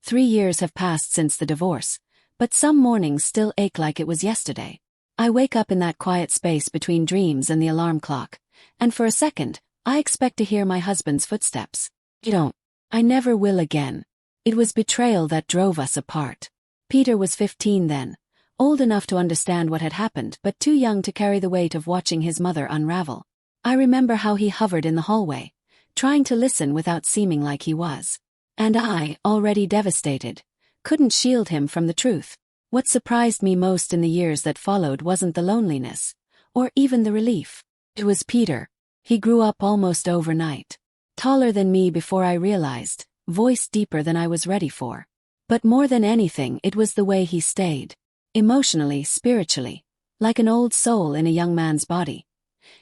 3 years have passed since the divorce, but some mornings still ache like it was yesterday. I wake up in that quiet space between dreams and the alarm clock, and for a second, I expect to hear my husband's footsteps. You don't. I never will again. It was betrayal that drove us apart. Peter was 15 then, old enough to understand what had happened but too young to carry the weight of watching his mother unravel. I remember how he hovered in the hallway, trying to listen without seeming like he was. And I, already devastated, couldn't shield him from the truth. What surprised me most in the years that followed wasn't the loneliness, or even the relief. It was Peter. He grew up almost overnight. Taller than me before I realized, voice deeper than I was ready for. But more than anything, it was the way he stayed. Emotionally, spiritually, like an old soul in a young man's body.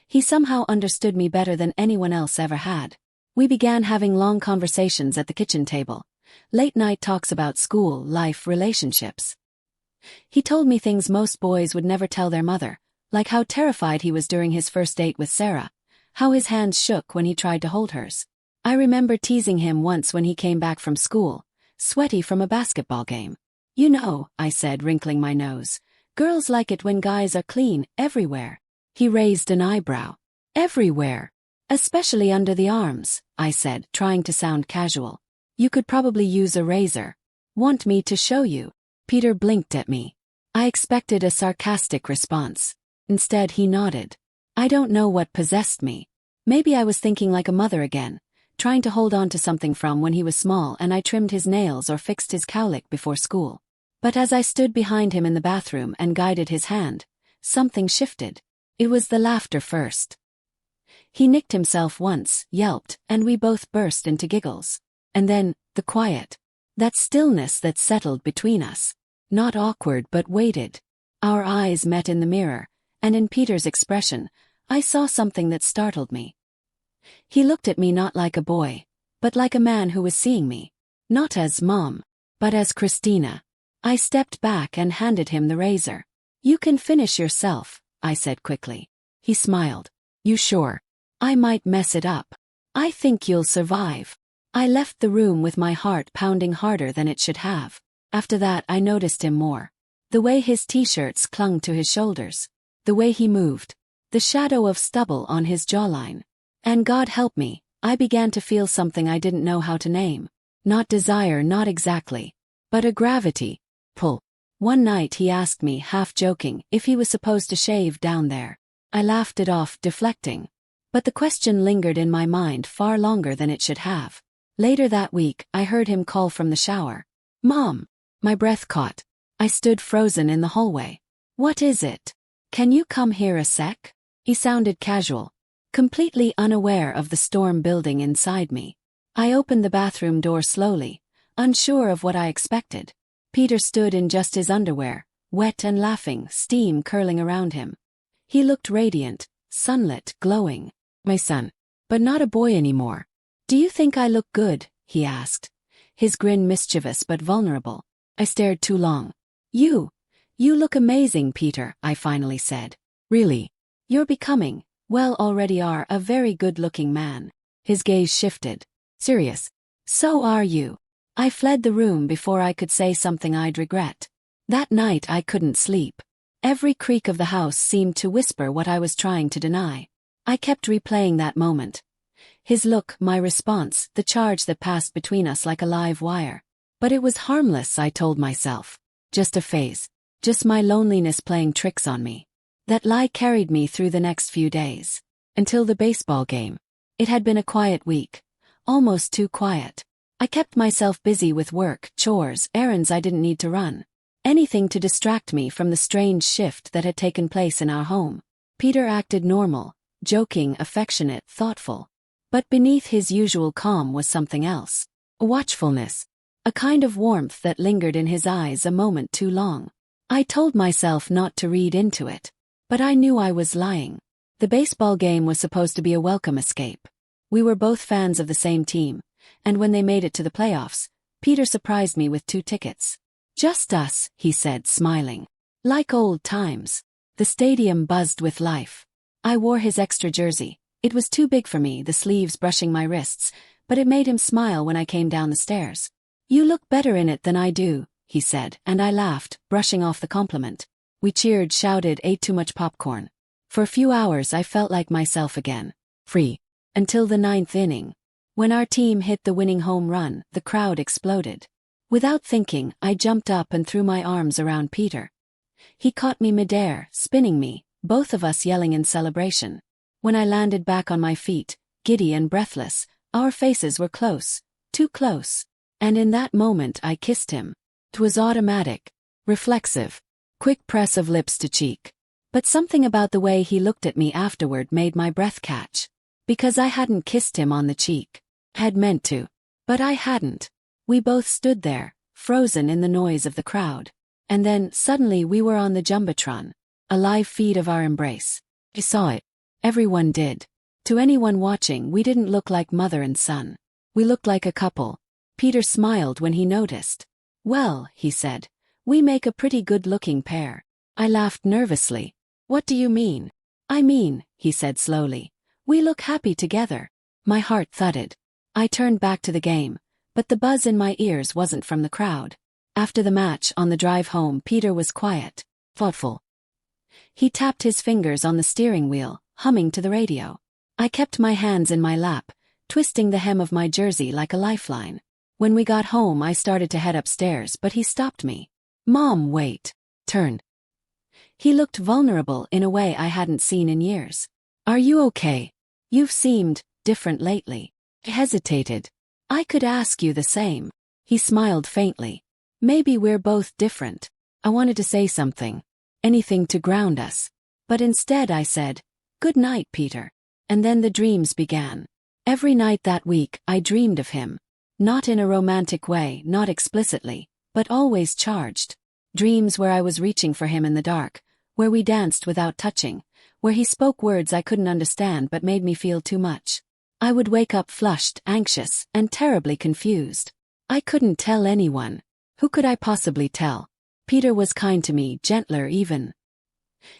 He somehow understood me better than anyone else ever had. We began having long conversations at the kitchen table, late-night talks about school, life, relationships. He told me things most boys would never tell their mother, like how terrified he was during his first date with Sarah, how his hands shook when he tried to hold hers. I remember teasing him once when he came back from school, sweaty from a basketball game. You know, I said, wrinkling my nose, girls like it when guys are clean, everywhere. He raised an eyebrow. Everywhere. Especially under the arms, I said, trying to sound casual. You could probably use a razor. Want me to show you? Peter blinked at me. I expected a sarcastic response. Instead, he nodded. I don't know what possessed me. Maybe I was thinking like a mother again, trying to hold on to something from when he was small and I trimmed his nails or fixed his cowlick before school. But as I stood behind him in the bathroom and guided his hand, something shifted. It was the laughter first. He nicked himself once, yelped, and we both burst into giggles. And then, the quiet. That stillness that settled between us. Not awkward but weighted. Our eyes met in the mirror, and in Peter's expression, I saw something that startled me. He looked at me not like a boy, but like a man who was seeing me. Not as Mom, but as Christina. I stepped back and handed him the razor. You can finish yourself, I said quickly. He smiled. You sure? I might mess it up. I think you'll survive. I left the room with my heart pounding harder than it should have. After that, I noticed him more. The way his t-shirts clung to his shoulders. The way he moved. The shadow of stubble on his jawline. And God help me, I began to feel something I didn't know how to name. Not desire, not exactly. But a gravity. Pull. One night he asked me, half joking, if he was supposed to shave down there. I laughed it off, deflecting. But the question lingered in my mind far longer than it should have. Later that week, I heard him call from the shower. Mom! My breath caught. I stood frozen in the hallway. What is it? Can you come here a sec? He sounded casual, completely unaware of the storm building inside me. I opened the bathroom door slowly, unsure of what I expected. Peter stood in just his underwear, wet and laughing, steam curling around him. He looked radiant, sunlit, glowing. My son. But not a boy anymore. Do you think I look good? He asked. His grin mischievous but vulnerable. I stared too long. You look amazing, Peter, I finally said. Really? You're becoming, well, already are, a very good-looking man. His gaze shifted. Serious. So are you. I fled the room before I could say something I'd regret. That night I couldn't sleep. Every creak of the house seemed to whisper what I was trying to deny. I kept replaying that moment. His look, my response, the charge that passed between us like a live wire. But it was harmless, I told myself. Just a phase. Just my loneliness playing tricks on me. That lie carried me through the next few days. Until the baseball game. It had been a quiet week. Almost too quiet. I kept myself busy with work, chores, errands I didn't need to run. Anything to distract me from the strange shift that had taken place in our home. Peter acted normal. Joking, affectionate, thoughtful. But beneath his usual calm was something else. A watchfulness. A kind of warmth that lingered in his eyes a moment too long. I told myself not to read into it. But I knew I was lying. The baseball game was supposed to be a welcome escape. We were both fans of the same team, and when they made it to the playoffs, Peter surprised me with 2 tickets. Just us, he said, smiling. Like old times. The stadium buzzed with life. I wore his extra jersey. It was too big for me, the sleeves brushing my wrists, but it made him smile when I came down the stairs. You look better in it than I do, he said, and I laughed, brushing off the compliment. We cheered, shouted, ate too much popcorn. For a few hours I felt like myself again. Free. Until the 9th inning. When our team hit the winning home run, the crowd exploded. Without thinking, I jumped up and threw my arms around Peter. He caught me midair, spinning me, both of us yelling in celebration. When I landed back on my feet, giddy and breathless, our faces were close, too close. And in that moment I kissed him. It was automatic, reflexive, quick press of lips to cheek. But something about the way he looked at me afterward made my breath catch. Because I hadn't kissed him on the cheek. Had meant to. But I hadn't. We both stood there, frozen in the noise of the crowd. And then, suddenly we were on the Jumbotron. A live feed of our embrace. I saw it. Everyone did. To anyone watching, we didn't look like mother and son. We looked like a couple. Peter smiled when he noticed. Well, he said, we make a pretty good-looking pair. I laughed nervously. What do you mean? I mean, he said slowly, we look happy together. My heart thudded. I turned back to the game, but the buzz in my ears wasn't from the crowd. After the match, on the drive home, Peter was quiet, thoughtful. He tapped his fingers on the steering wheel, humming to the radio. I kept my hands in my lap, twisting the hem of my jersey like a lifeline. When we got home, I started to head upstairs, but he stopped me. Mom, wait. Turn. He looked vulnerable in a way I hadn't seen in years. Are you okay? You've seemed different lately. I hesitated. I could ask you the same. He smiled faintly. Maybe we're both different. I wanted to say something. Anything to ground us. But instead I said, good night, Peter. And then the dreams began. Every night that week, I dreamed of him. Not in a romantic way, not explicitly, but always charged. Dreams where I was reaching for him in the dark, where we danced without touching, where he spoke words I couldn't understand but made me feel too much. I would wake up flushed, anxious, and terribly confused. I couldn't tell anyone. Who could I possibly tell? Peter was kind to me, gentler even.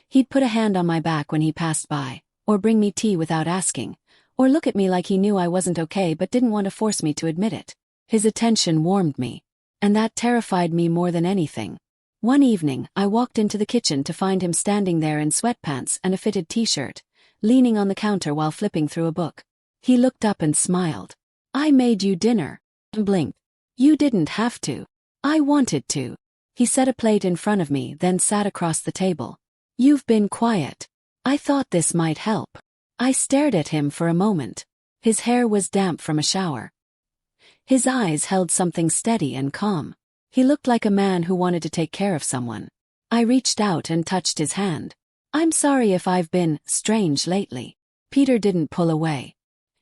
He'd put a hand on my back when he passed by, or bring me tea without asking, or look at me like he knew I wasn't okay but didn't want to force me to admit it. His attention warmed me, and that terrified me more than anything. One evening, I walked into the kitchen to find him standing there in sweatpants and a fitted t-shirt, leaning on the counter while flipping through a book. He looked up and smiled. I made you dinner. And blinked. You didn't have to. I wanted to. He set a plate in front of me, then sat across the table. You've been quiet. I thought this might help. I stared at him for a moment. His hair was damp from a shower. His eyes held something steady and calm. He looked like a man who wanted to take care of someone. I reached out and touched his hand. I'm sorry if I've been strange lately. Peter didn't pull away.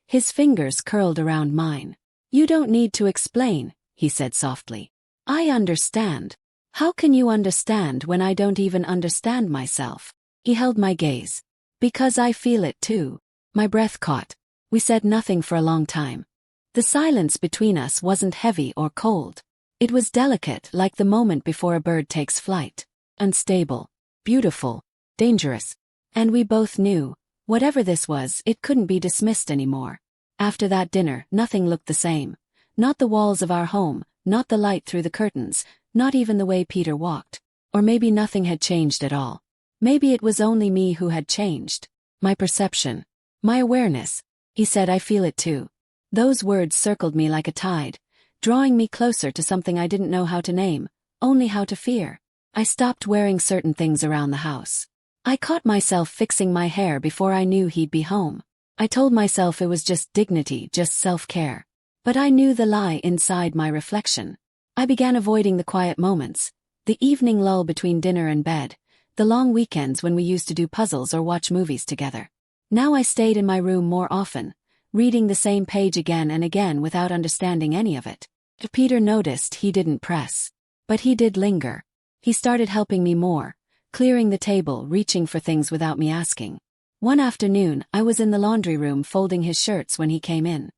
His fingers curled around mine. You don't need to explain, he said softly. I understand. How can you understand when I don't even understand myself? He held my gaze. Because I feel it too. My breath caught. We said nothing for a long time. The silence between us wasn't heavy or cold. It was delicate, like the moment before a bird takes flight. Unstable, beautiful, dangerous. And we both knew, whatever this was, it couldn't be dismissed anymore. After that dinner, nothing looked the same. Not the walls of our home, not the light through the curtains, not even the way Peter walked. Or maybe nothing had changed at all. Maybe it was only me who had changed. My perception. My awareness. He said, I feel it too. Those words circled me like a tide, drawing me closer to something I didn't know how to name, only how to fear. I stopped wearing certain things around the house. I caught myself fixing my hair before I knew he'd be home. I told myself it was just dignity, just self-care. But I knew the lie inside my reflection. I began avoiding the quiet moments, the evening lull between dinner and bed, the long weekends when we used to do puzzles or watch movies together. Now I stayed in my room more often, reading the same page again and again without understanding any of it. If Peter noticed, he didn't press. But he did linger. He started helping me more, clearing the table, reaching for things without me asking. One afternoon, I was in the laundry room folding his shirts when he came in.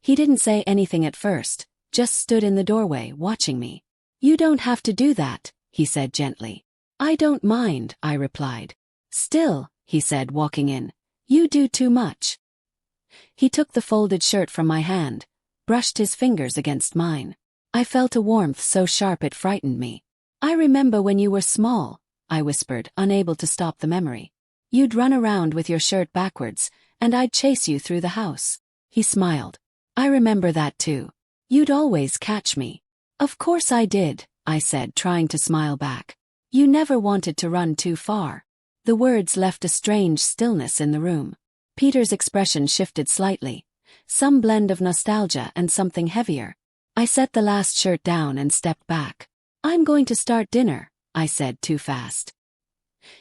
He didn't say anything at first, just stood in the doorway watching me. You don't have to do that, he said gently. I don't mind, I replied. Still, he said walking in, you do too much. He took the folded shirt from my hand, brushed his fingers against mine. I felt a warmth so sharp it frightened me. I remember when you were small, I whispered, unable to stop the memory. You'd run around with your shirt backwards, and I'd chase you through the house. He smiled. I remember that too. You'd always catch me. Of course I did, I said, trying to smile back. You never wanted to run too far. The words left a strange stillness in the room. Peter's expression shifted slightly, some blend of nostalgia and something heavier. I set the last shirt down and stepped back. I'm going to start dinner, I said too fast.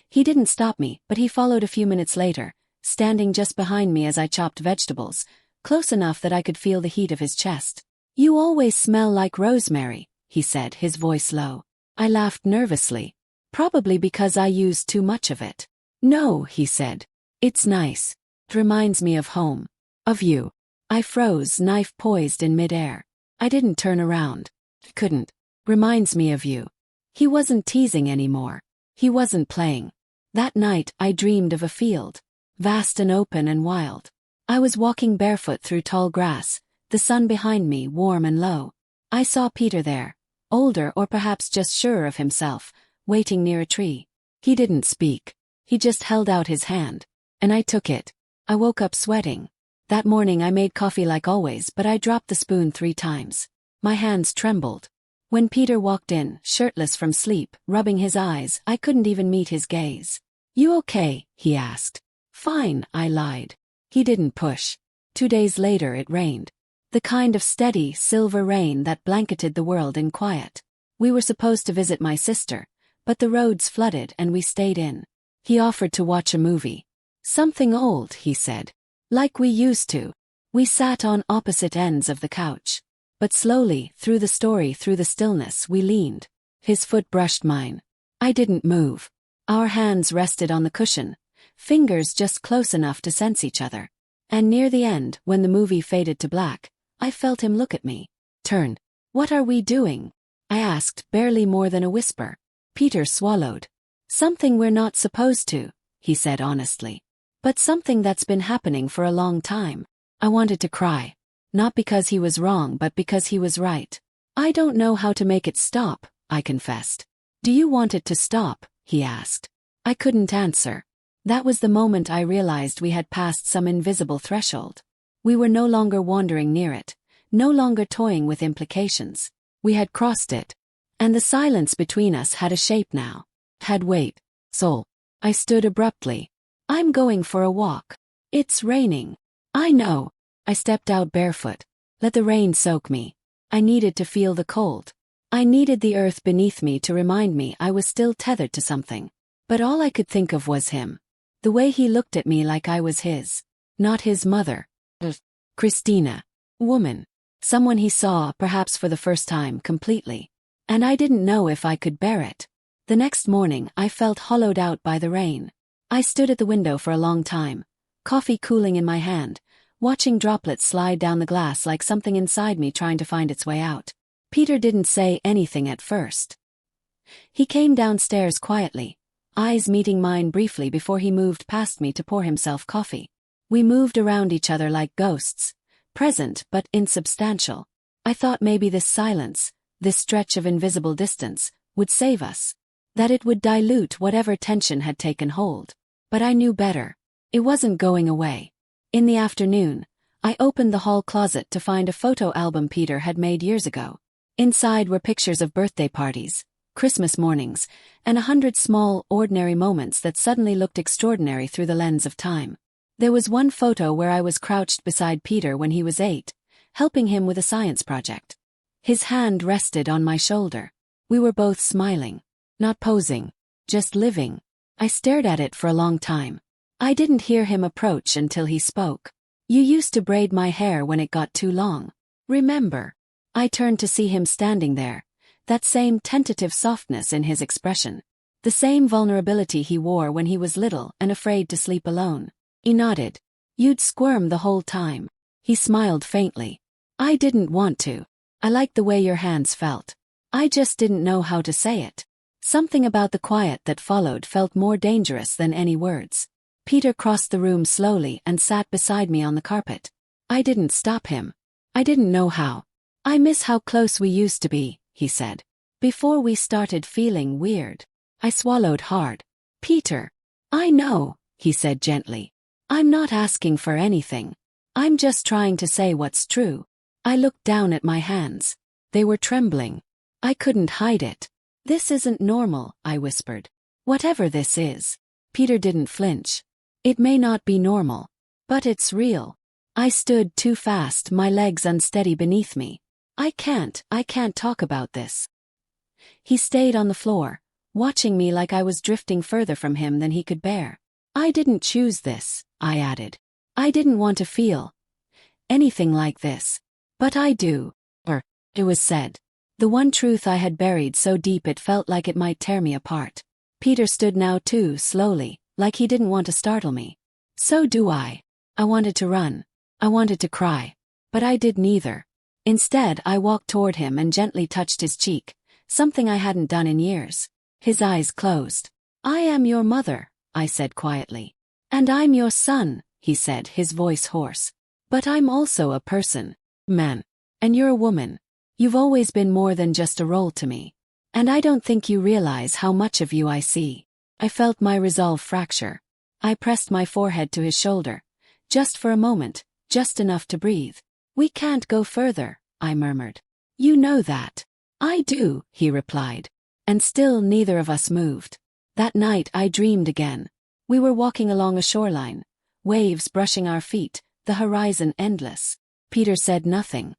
He didn't stop me, but he followed a few minutes later, standing just behind me as I chopped vegetables, close enough that I could feel the heat of his chest. You always smell like rosemary, he said, his voice low. I laughed nervously. Probably because I used too much of it. No, he said. It's nice. It reminds me of home. Of you. I froze, knife poised in midair. I didn't turn around. Couldn't. Reminds me of you. He wasn't teasing anymore. He wasn't playing. That night I dreamed of a field. Vast and open and wild. I was walking barefoot through tall grass, the sun behind me warm and low. I saw Peter there, older or perhaps just surer of himself, waiting near a tree. He didn't speak. He just held out his hand. And I took it. I woke up sweating. That morning I made coffee like always, but I dropped the spoon 3 times. My hands trembled. When Peter walked in, shirtless from sleep, rubbing his eyes, I couldn't even meet his gaze. You okay? He asked. Fine, I lied. He didn't push. 2 days later it rained. The kind of steady, silver rain that blanketed the world in quiet. We were supposed to visit my sister, but the roads flooded and we stayed in. He offered to watch a movie. Something old, he said. Like we used to. We sat on opposite ends of the couch. But slowly, through the story, through the stillness, we leaned. His foot brushed mine. I didn't move. Our hands rested on the cushion, fingers just close enough to sense each other. And near the end, when the movie faded to black, I felt him look at me. Turned. What are we doing? I asked, barely more than a whisper. Peter swallowed. Something we're not supposed to, he said honestly. But something that's been happening for a long time. I wanted to cry. Not because he was wrong, but because he was right. I don't know how to make it stop, I confessed. Do you want it to stop? He asked. I couldn't answer. That was the moment I realized we had passed some invisible threshold. We were no longer wandering near it, no longer toying with implications. We had crossed it. And the silence between us had a shape now. Had weight. Soul. I stood abruptly. I'm going for a walk. It's raining. I know. I stepped out barefoot. Let the rain soak me. I needed to feel the cold. I needed the earth beneath me to remind me I was still tethered to something. But all I could think of was him. The way he looked at me like I was his. Not his mother. Christina. Woman. Someone he saw, perhaps for the first time, completely. And I didn't know if I could bear it. The next morning I felt hollowed out by the rain. I stood at the window for a long time, coffee cooling in my hand, watching droplets slide down the glass like something inside me trying to find its way out. Peter didn't say anything at first. He came downstairs quietly, eyes meeting mine briefly before he moved past me to pour himself coffee. We moved around each other like ghosts, present but insubstantial. I thought maybe this silence, this stretch of invisible distance, would save us. That it would dilute whatever tension had taken hold. But I knew better. It wasn't going away. In the afternoon, I opened the hall closet to find a photo album Peter had made years ago. Inside were pictures of birthday parties, Christmas mornings, and 100 small, ordinary moments that suddenly looked extraordinary through the lens of time. There was one photo where I was crouched beside Peter when he was 8, helping him with a science project. His hand rested on my shoulder. We were both smiling. Not posing. Just living. I stared at it for a long time. I didn't hear him approach until he spoke. You used to braid my hair when it got too long. Remember? I turned to see him standing there. That same tentative softness in his expression. The same vulnerability he wore when he was little and afraid to sleep alone. He nodded. You'd squirm the whole time. He smiled faintly. I didn't want to. I liked the way your hands felt. I just didn't know how to say it. Something about the quiet that followed felt more dangerous than any words. Peter crossed the room slowly and sat beside me on the carpet. I didn't stop him. I didn't know how. I miss how close we used to be, he said. Before we started feeling weird. I swallowed hard. Peter. I know, he said gently. I'm not asking for anything. I'm just trying to say what's true. I looked down at my hands. They were trembling. I couldn't hide it. This isn't normal, I whispered. Whatever this is. Peter didn't flinch. It may not be normal. But it's real. I stood too fast, my legs unsteady beneath me. I can't talk about this. He stayed on the floor, watching me like I was drifting further from him than he could bear. I didn't choose this, I added. I didn't want to feel anything like this. But I do. It was said. The one truth I had buried so deep it felt like it might tear me apart. Peter stood now too, slowly, like he didn't want to startle me. So do I. I wanted to run. I wanted to cry. But I did neither. Instead, I walked toward him and gently touched his cheek, something I hadn't done in years. His eyes closed. I am your mother, I said quietly. And I'm your son, he said, his voice hoarse. But I'm also a person. Man. And you're a woman. You've always been more than just a role to me. And I don't think you realize how much of you I see. I felt my resolve fracture. I pressed my forehead to his shoulder. Just for a moment, just enough to breathe. We can't go further, I murmured. You know that. I do, he replied. And still neither of us moved. That night I dreamed again. We were walking along a shoreline. Waves brushing our feet, the horizon endless. Peter said nothing.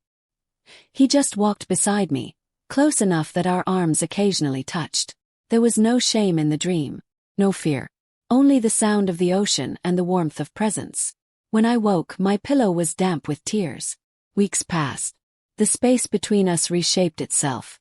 He just walked beside me, close enough that our arms occasionally touched. There was no shame in the dream, no fear. Only the sound of the ocean and the warmth of presence. When I woke, my pillow was damp with tears. Weeks passed. The space between us reshaped itself.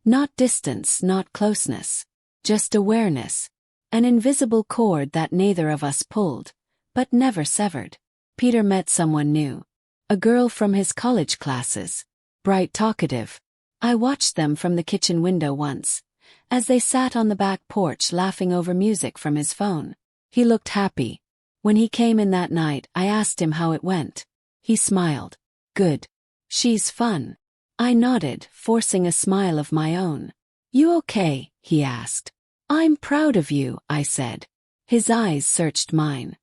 Not distance, not closeness. Just awareness. An invisible cord that neither of us pulled, but never severed. Peter met someone new. A girl from his college classes. Bright, talkative. I watched them from the kitchen window once, as they sat on the back porch laughing over music from his phone. He looked happy. When he came in that night, I asked him how it went. He smiled. Good. She's fun. I nodded, forcing a smile of my own. You okay? He asked. I'm proud of you, I said. His eyes searched mine.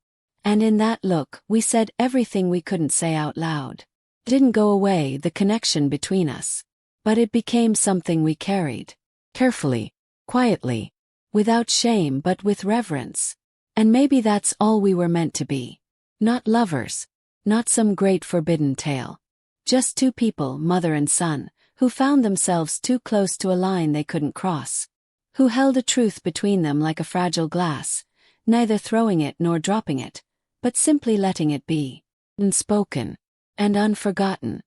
And in that look, we said everything we couldn't say out loud. It didn't go away, the connection between us. But it became something we carried. Carefully, quietly, without shame but with reverence. And maybe that's all we were meant to be. Not lovers. Not some great forbidden tale. Just two people, mother and son, who found themselves too close to a line they couldn't cross. Who held a truth between them like a fragile glass, neither throwing it nor dropping it, but simply letting it be. Unspoken. And unforgotten.